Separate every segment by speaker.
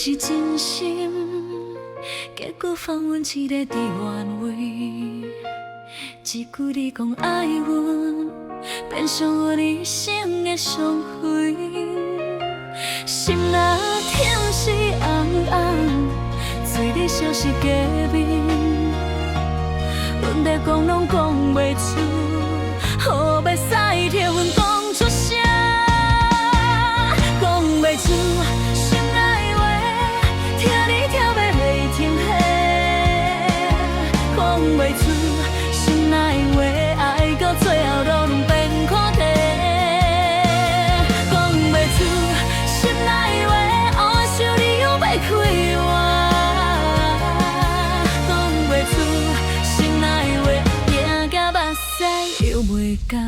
Speaker 1: 是真心，结果放阮一个伫原位。一句你讲爱阮，变成我一生的伤痕。心若痛是红红，嘴里笑是假面。阮在讲拢讲袂出，雨要使替阮讲出声，讲袂出心内话，听你跳要袂停歇，讲袂出心内话，爱到最后都拢变苦题，讲袂出心内话，黑想你又要开我，讲袂出心内话，行到目屎又袂干。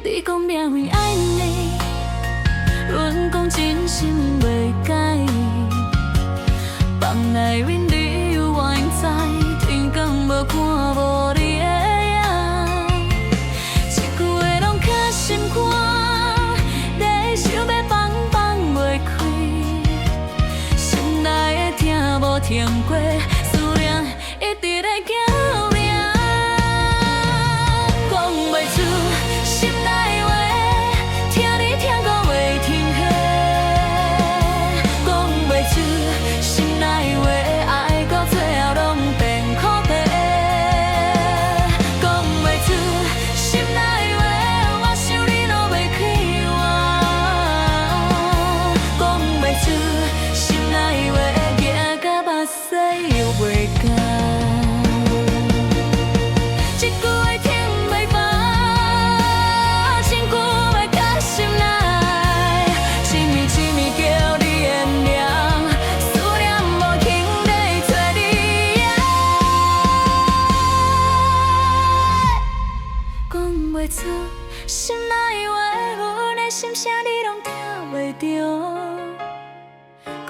Speaker 1: 你讲命运爱你，阮讲真心袂改，放内面理由我应知，天光无看无你的影，一句话拢较心肝，在想要放放袂开，心内的痛无停过，思念一直在叫名，讲袂出心内话，听你听讲袂停歇，讲袂出心内话，爱到最后拢变苦题，讲袂出心内话，我想你都袂开我，讲袂出心内话，行到目屎又袂干。一句话听袂放，千句话到心内，一暝一暝叫你原谅，思念无停在找你呀，讲袂出心内话，阮的心声你拢听袂着，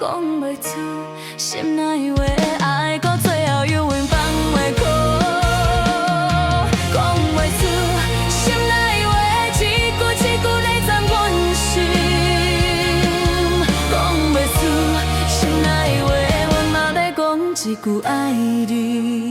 Speaker 1: 讲袂出心内话，爱到最后永远放袂开。讲袂出心内话，一句一句在钻阮心。讲袂出心内话，阮嘛要讲一句爱你。